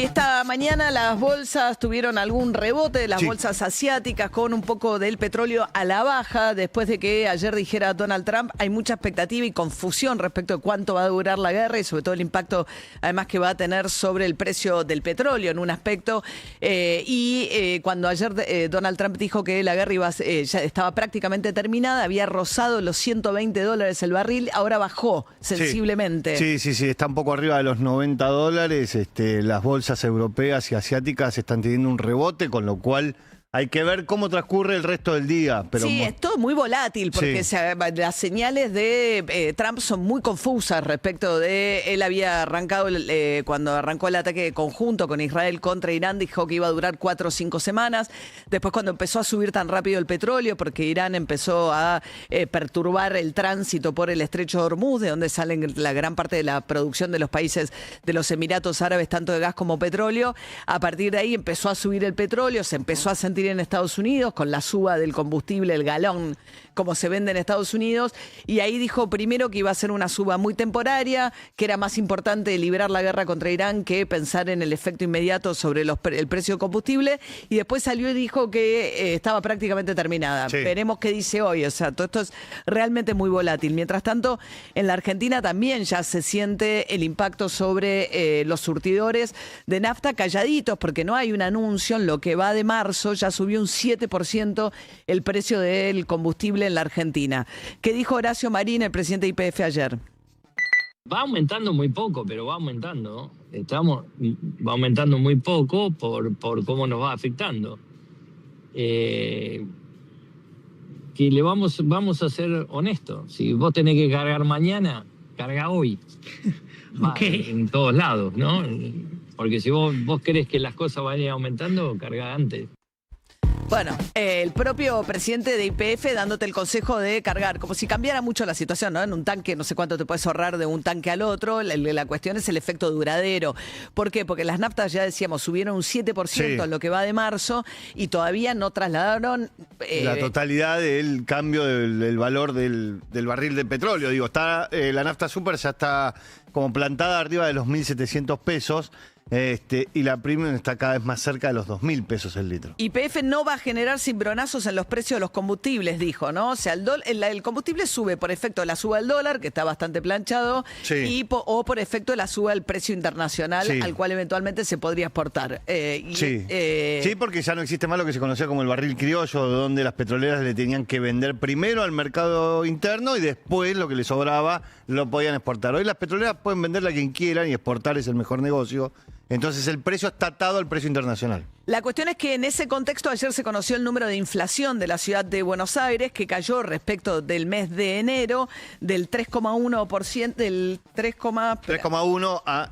Esta mañana las bolsas tuvieron algún rebote, las bolsas asiáticas, con un poco del petróleo a la baja, después de que ayer dijera Donald Trump. Hay mucha expectativa y confusión respecto de cuánto va a durar la guerra y sobre todo el impacto además que va a tener sobre el precio del petróleo en un aspecto. Cuando ayer Donald Trump dijo que la guerra ya estaba prácticamente terminada, había rozado los $120 el barril, ahora bajó sensiblemente. Sí, está un poco arriba de los $90. Las bolsas europeas y asiáticas están teniendo un rebote, con lo cual hay que ver cómo transcurre el resto del día. Pero sí, es todo muy volátil, porque las señales de Trump son muy confusas respecto de... Él había arrancado, cuando arrancó el ataque conjunto con Israel contra Irán, dijo que iba a durar 4 o 5 semanas. Después, cuando empezó a subir tan rápido el petróleo, porque Irán empezó a perturbar el tránsito por el estrecho de Hormuz, de donde salen la gran parte de la producción de los países de los Emiratos Árabes, tanto de gas como petróleo, a partir de ahí empezó a subir el petróleo, se empezó a sentir en Estados Unidos con la suba del combustible, el galón, como se vende en Estados Unidos, y ahí dijo primero que iba a ser una suba muy temporaria, que era más importante librar la guerra contra Irán que pensar en el efecto inmediato sobre el precio del combustible, y después salió y dijo que estaba prácticamente terminada. Veremos qué dice hoy. O sea, todo esto es realmente muy volátil. Mientras tanto, en la Argentina también ya se siente el impacto sobre los surtidores de nafta calladitos, porque no hay un anuncio. En lo que va de marzo ya subió un 7% el precio del combustible en la Argentina. ¿Qué dijo Horacio Marín, el presidente de YPF, ayer? Va aumentando muy poco, pero va aumentando. Va aumentando muy poco por cómo nos va afectando. Que vamos a ser honestos. Si vos tenés que cargar mañana, carga hoy. En todos lados, ¿no? Porque si vos querés que las cosas vayan aumentando, carga antes. Bueno, el propio presidente de YPF dándote el consejo de cargar, como si cambiara mucho la situación, ¿no? En un tanque, no sé cuánto te puedes ahorrar de un tanque al otro. La cuestión es el efecto duradero. ¿Por qué? Porque las naftas, ya decíamos, subieron un 7% en lo que va de marzo y todavía no trasladaron... la totalidad del cambio del valor del barril de petróleo. Digo, la nafta super ya está como plantada arriba de los 1.700 pesos. Y la premium está cada vez más cerca de los 2.000 pesos el litro. YPF no va a generar cimbronazos en los precios de los combustibles, dijo, ¿no? O sea, el combustible sube por efecto de la suba del dólar, que está bastante planchado, o por efecto de la suba del precio internacional, al cual eventualmente se podría exportar. Sí, porque ya no existe más lo que se conocía como el barril criollo, donde las petroleras le tenían que vender primero al mercado interno y después lo que les sobraba lo podían exportar. Hoy las petroleras pueden venderla a quien quieran y exportar es el mejor negocio. Entonces el precio está atado al precio internacional. La cuestión es que en ese contexto ayer se conoció el número de inflación de la ciudad de Buenos Aires, que cayó respecto del mes de enero del 3,1%, del 3,1 a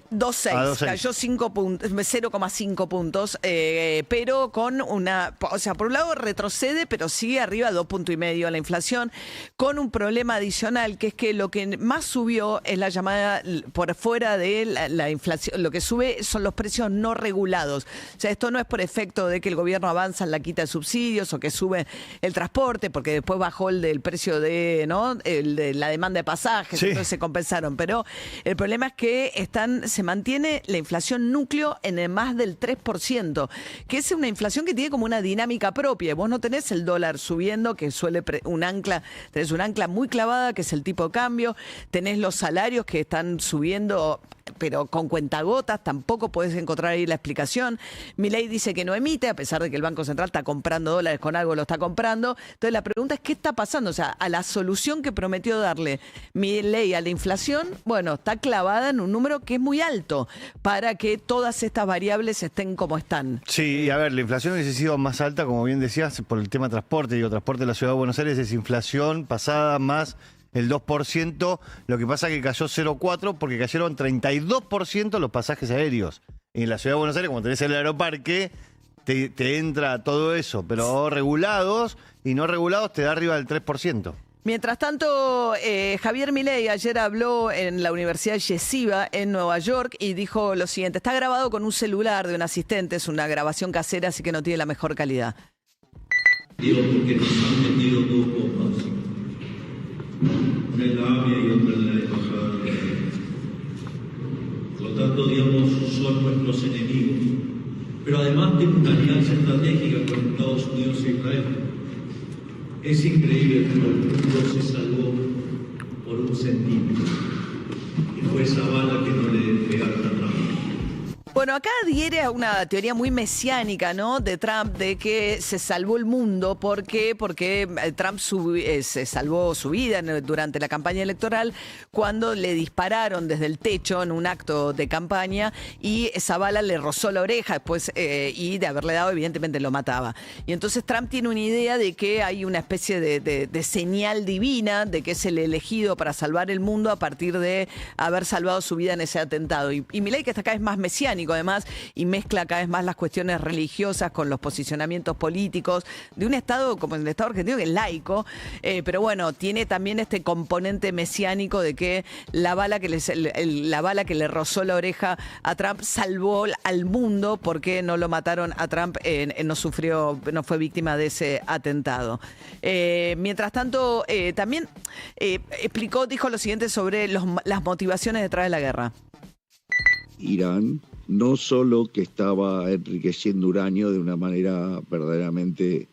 2,6, cayó 0,5 puntos, pero con o sea, por un lado retrocede, pero sigue arriba 2,5 puntos la inflación, con un problema adicional, que es que lo que más subió es la llamada, por fuera de la inflación, lo que sube son los precios no regulados. O sea, esto no es por efecto de que el gobierno avanza en la quita de subsidios o que sube el transporte, porque después bajó el del precio de la demanda de pasajes, entonces se compensaron, pero el problema es que se mantiene la inflación núcleo en el más del 3%, que es una inflación que tiene como una dinámica propia. Vos no tenés el dólar subiendo, que suele tenés un ancla muy clavada, que es el tipo de cambio, tenés los salarios que están subiendo, pero con cuentagotas, tampoco podés encontrar ahí la explicación. Milei dice que no emite, a pesar de que el Banco Central está comprando dólares, con algo lo está comprando. Entonces la pregunta es, ¿qué está pasando? O sea, a la solución que prometió darle Milei a la inflación, bueno, está clavada en un número que es muy alto para que todas estas variables estén como están. Sí, a ver, la inflación hubiese sido más alta, como bien decías, por el tema transporte. Digo, transporte de la Ciudad de Buenos Aires es inflación pasada más el 2%, lo que pasa es que cayó 0,4% porque cayeron 32% los pasajes aéreos. Y en la Ciudad de Buenos Aires, como tenés el aeroparque, te entra todo eso, pero regulados y no regulados te da arriba del 3%. Mientras tanto, Javier Milei ayer habló en la Universidad Yeshiva en Nueva York y dijo lo siguiente: está grabado con un celular de un asistente, es una grabación casera, así que no tiene la mejor calidad. Digo, porque nos han metido dos bombas, una en la AMIA y otra en la embajada. son los enemigos, pero además tiene una alianza estratégica con Estados Unidos e Israel. Es increíble cómo el mundo se salvó por un centímetro, y fue esa bala que no le pegaron a Trump. Bueno, acá adhiere a una teoría muy mesiánica, ¿no? De Trump, de que se salvó el mundo. ¿Por qué? Porque Trump se salvó su vida durante la campaña electoral cuando le dispararon desde el techo en un acto de campaña y esa bala le rozó la oreja después y de haberle dado, evidentemente lo mataba. Y entonces Trump tiene una idea de que hay una especie de señal divina, de que es el elegido para salvar el mundo a partir de haber salvado su vida en ese atentado. Y Milei, que está cada vez más mesiánico, además, y mezcla cada vez más las cuestiones religiosas con los posicionamientos políticos de un Estado como el Estado argentino, que es laico, pero bueno, tiene también este componente mesiánico de que la bala que le rozó la oreja a Trump salvó al mundo porque no lo mataron a Trump, no fue víctima de ese atentado. Mientras tanto, también dijo lo siguiente sobre las motivaciones detrás de la guerra. Irán no solo que estaba enriqueciendo uranio de una manera verdaderamente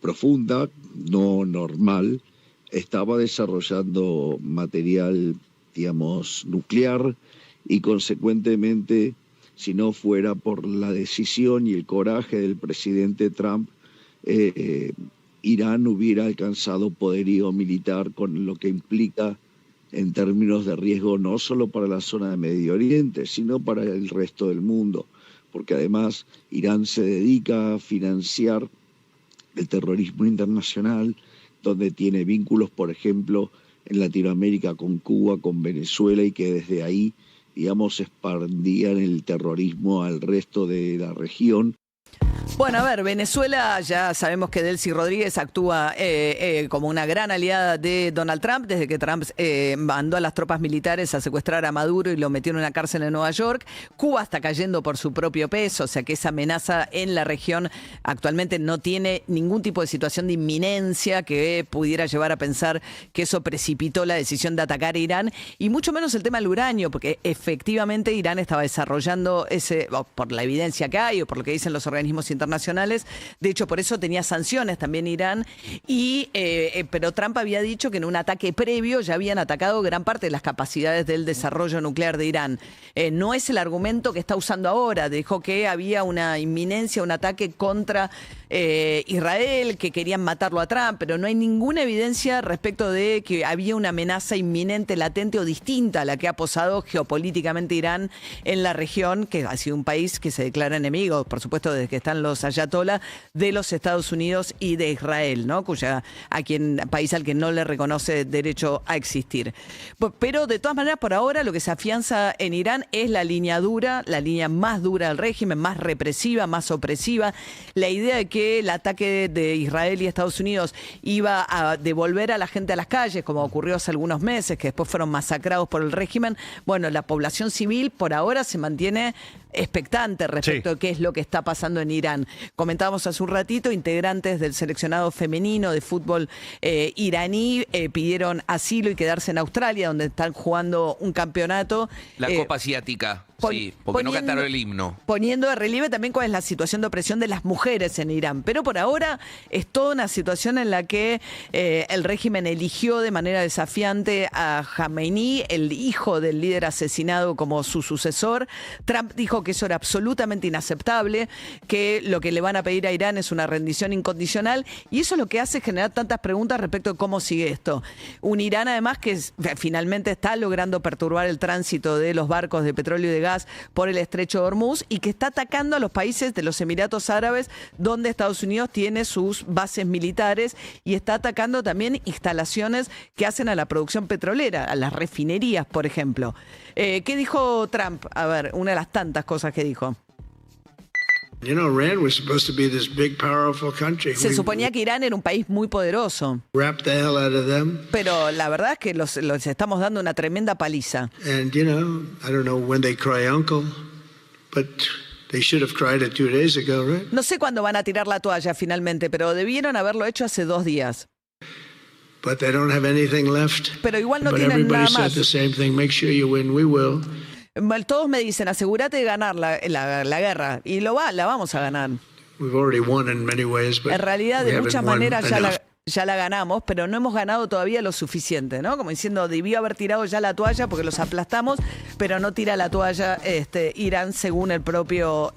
profunda, no normal, estaba desarrollando material, digamos, nuclear y consecuentemente, si no fuera por la decisión y el coraje del presidente Trump, Irán hubiera alcanzado poderío militar con lo que implica en términos de riesgo no solo para la zona de Medio Oriente, sino para el resto del mundo, porque además Irán se dedica a financiar el terrorismo internacional, donde tiene vínculos, por ejemplo, en Latinoamérica con Cuba, con Venezuela, y que desde ahí, digamos, expandían el terrorismo al resto de la región. Bueno, a ver, Venezuela, ya sabemos que Delcy Rodríguez actúa como una gran aliada de Donald Trump, desde que Trump mandó a las tropas militares a secuestrar a Maduro y lo metió en una cárcel en Nueva York. Cuba está cayendo por su propio peso, o sea que esa amenaza en la región actualmente no tiene ningún tipo de situación de inminencia que pudiera llevar a pensar que eso precipitó la decisión de atacar a Irán, y mucho menos el tema del uranio, porque efectivamente Irán estaba desarrollando por la evidencia que hay o por lo que dicen los organismos internacionales. De hecho, por eso tenía sanciones también Irán. Pero Trump había dicho que en un ataque previo ya habían atacado gran parte de las capacidades del desarrollo nuclear de Irán. No es el argumento que está usando ahora. Dijo que había una inminencia, un ataque contra Israel, que querían matarlo a Trump, pero no hay ninguna evidencia respecto de que había una amenaza inminente, latente o distinta a la que ha posado geopolíticamente Irán en la región, que ha sido un país que se declara enemigo, por supuesto, desde que están los ayatolás de los Estados Unidos y de Israel, ¿no? País al que no le reconoce derecho a existir. Pero de todas maneras, por ahora lo que se afianza en Irán es la línea dura, la línea más dura del régimen, más represiva, más opresiva. La idea de que el ataque de Israel y Estados Unidos iba a devolver a la gente a las calles, como ocurrió hace algunos meses, que después fueron masacrados por el régimen. Bueno, la población civil por ahora se mantiene expectante respecto de qué es lo que está pasando en Irán. Comentábamos hace un ratito, integrantes del seleccionado femenino de fútbol iraní pidieron asilo y quedarse en Australia, donde están jugando un campeonato. La Copa Asiática, sí, porque no cantaron el himno. Poniendo de relieve también cuál es la situación de opresión de las mujeres en Irán. Pero por ahora es toda una situación en la que el régimen eligió de manera desafiante a Khamenei, el hijo del líder asesinado, como su sucesor. Trump dijo que eso era absolutamente inaceptable, que lo que le van a pedir a Irán es una rendición incondicional, y eso es lo que hace generar tantas preguntas respecto de cómo sigue esto. Un Irán además que finalmente está logrando perturbar el tránsito de los barcos de petróleo y de gas por el estrecho de Hormuz, y que está atacando a los países de los Emiratos Árabes, donde Estados Unidos tiene sus bases militares, y está atacando también instalaciones que hacen a la producción petrolera, a las refinerías, por ejemplo. ¿Qué dijo Trump? A ver, una de las tantas cosas que dijo. Se suponía que Irán era un país muy poderoso, pero la verdad es que los estamos dando una tremenda paliza. No sé cuándo van a tirar la toalla finalmente, pero debieron haberlo hecho hace 2 días. Pero igual no tienen nada más. Todos me dicen, asegúrate de ganar la guerra. Y la vamos a ganar. En realidad, de muchas maneras ya la ganamos, pero no hemos ganado todavía lo suficiente, ¿no? Como diciendo, debió haber tirado ya la toalla porque los aplastamos, pero no tira la toalla Irán, según el propio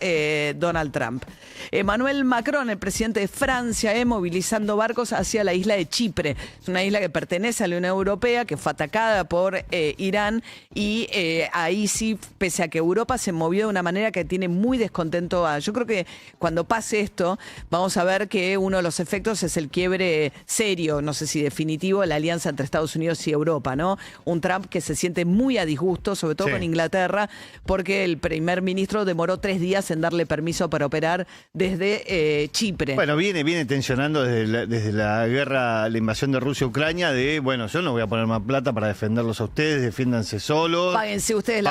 Donald Trump. Emmanuel Macron, el presidente de Francia, movilizando barcos hacia la isla de Chipre. Es una isla que pertenece a la Unión Europea, que fue atacada por Irán, y ahí sí, pese a que Europa se movió de una manera que tiene muy descontento yo creo que cuando pase esto, vamos a ver que uno de los efectos es el quiebre serio, no sé si definitivo, la alianza entre Estados Unidos y Europa, ¿no? Un Trump que se siente muy a disgusto, sobre todo con Inglaterra, porque el primer ministro demoró 3 días en darle permiso para operar desde Chipre. Bueno, viene tensionando desde la guerra, la invasión de Rusia a Ucrania, yo no voy a poner más plata para defenderlos a ustedes, defiéndanse solos. Páguense ustedes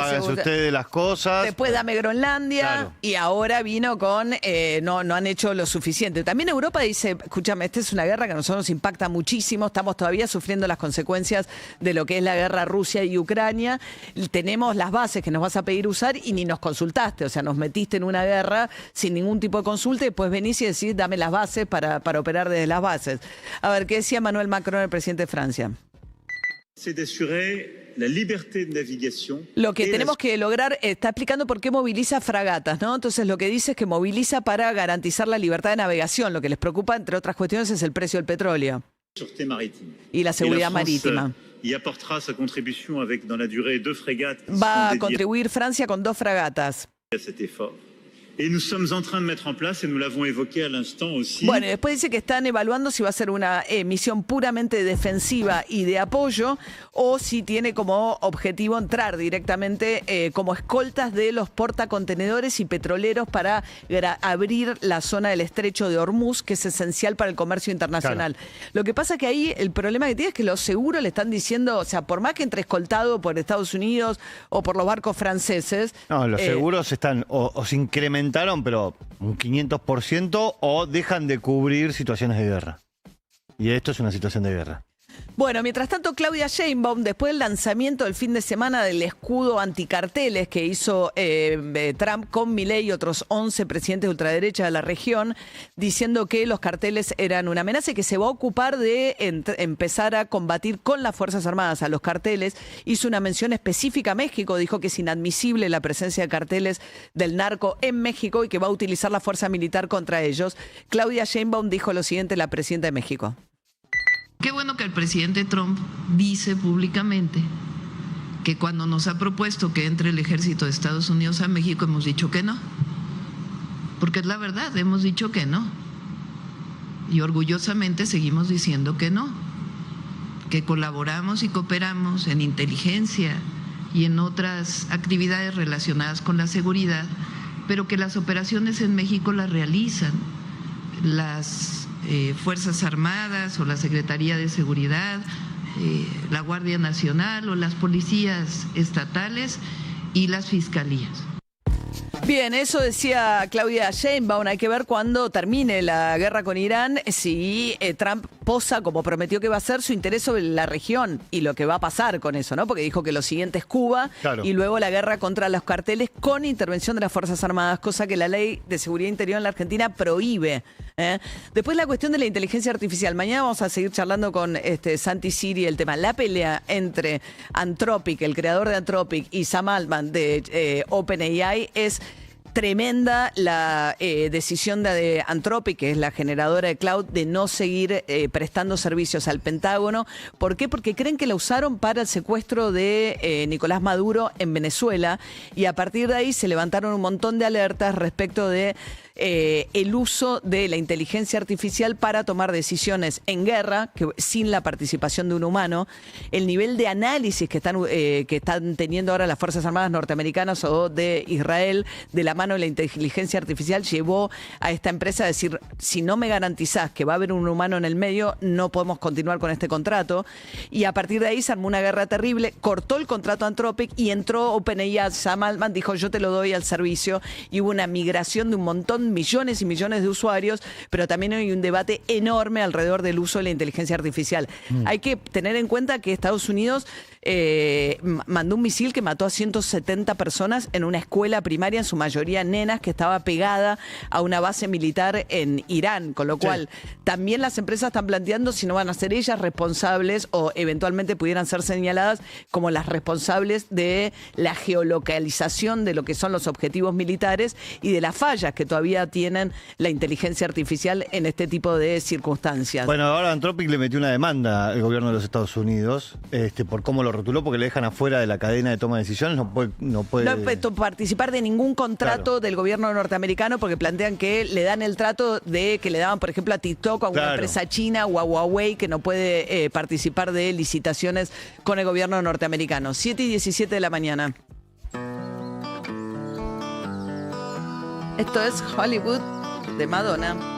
las cosas. Después dame Groenlandia, claro. Y ahora vino con no han hecho lo suficiente. También Europa dice, escúchame, esta es una guerra que a nosotros nos impacta muchísimo, estamos todavía sufriendo las consecuencias de lo que es la guerra Rusia y Ucrania, tenemos las bases que nos vas a pedir usar y ni nos consultaste, o sea, nos metiste en una guerra sin ningún tipo de consulta y después venís y decís, dame las bases para operar desde las bases. A ver, ¿qué decía Emmanuel Macron, el presidente de Francia? Lo que tenemos que lograr, está explicando por qué moviliza fragatas, ¿no? Entonces lo que dice es que moviliza para garantizar la libertad de navegación. Lo que les preocupa, entre otras cuestiones, es el precio del petróleo y la seguridad marítima. Va a contribuir Francia con 2 fragatas. Bueno, y después dice que están evaluando si va a ser una misión puramente defensiva y de apoyo o si tiene como objetivo entrar directamente como escoltas de los portacontenedores y petroleros para abrir la zona del estrecho de Hormuz, que es esencial para el comercio internacional. Claro. Lo que pasa que ahí el problema que tiene es que los seguros le están diciendo, o sea, por más que entre escoltado por Estados Unidos o por los barcos franceses... No, los seguros están o se incrementan, pero un 500%, o dejan de cubrir situaciones de guerra. Y esto es una situación de guerra. Bueno, mientras tanto, Claudia Sheinbaum, después del lanzamiento del fin de semana del escudo anticarteles que hizo Trump con Milei y otros 11 presidentes de ultraderecha de la región, diciendo que los carteles eran una amenaza y que se va a ocupar de empezar a combatir con las Fuerzas Armadas a los carteles, hizo una mención específica a México, dijo que es inadmisible la presencia de carteles del narco en México y que va a utilizar la fuerza militar contra ellos. Claudia Sheinbaum dijo lo siguiente, la presidenta de México. Qué bueno que el presidente Trump dice públicamente que cuando nos ha propuesto que entre el ejército de Estados Unidos a México hemos dicho que no. Porque es la verdad, hemos dicho que no. Y orgullosamente seguimos diciendo que no. Que colaboramos y cooperamos en inteligencia y en otras actividades relacionadas con la seguridad, pero que las operaciones en México las realizan las Fuerzas Armadas o la Secretaría de Seguridad, la Guardia Nacional o las policías estatales y las fiscalías. Bien, eso decía Claudia Sheinbaum. Hay que ver cuando termine la guerra con Irán si Trump posa, como prometió que va a ser, su interés sobre la región y lo que va a pasar con eso, ¿no? Porque dijo que lo siguiente es Cuba, claro, y luego la guerra contra los carteles con intervención de las Fuerzas Armadas, cosa que la Ley de Seguridad Interior en la Argentina prohíbe. Después la cuestión de la inteligencia artificial. Mañana vamos a seguir charlando con Santi Siri el tema. La pelea entre Anthropic, el creador de Anthropic, y Sam Altman de OpenAI es tremenda. La decisión de Anthropic, que es la generadora de cloud, de no seguir prestando servicios al Pentágono. ¿Por qué? Porque creen que la usaron para el secuestro de Nicolás Maduro en Venezuela, y a partir de ahí se levantaron un montón de alertas respecto de el uso de la inteligencia artificial para tomar decisiones en guerra sin la participación de un humano. El nivel de análisis que están teniendo ahora las Fuerzas Armadas norteamericanas o de Israel de la mano humano y la inteligencia artificial llevó a esta empresa a decir, si no me garantizás que va a haber un humano en el medio, no podemos continuar con este contrato. Y a partir de ahí se armó una guerra terrible, cortó el contrato a Anthropic y entró OpenAI. Sam Altman dijo, yo te lo doy al servicio, y hubo una migración de un montón, millones y millones de usuarios, pero también hay un debate enorme alrededor del uso de la inteligencia artificial. Hay que tener en cuenta que Estados Unidos mandó un misil que mató a 170 personas en una escuela primaria, en su mayoría nenas, que estaba pegada a una base militar en Irán, con lo cual también las empresas están planteando si no van a ser ellas responsables o eventualmente pudieran ser señaladas como las responsables de la geolocalización de lo que son los objetivos militares y de las fallas que todavía tienen la inteligencia artificial en este tipo de circunstancias. Bueno, ahora Anthropic le metió una demanda al gobierno de los Estados Unidos por cómo lo rotuló, porque le dejan afuera de la cadena de toma de decisiones, no puede participar de ningún contrato del gobierno norteamericano, porque plantean que le dan el trato de que le daban, por ejemplo, a TikTok, a una empresa china o a Huawei, que no puede participar de licitaciones con el gobierno norteamericano. 7:17 de la mañana. Esto es Hollywood de Madonna.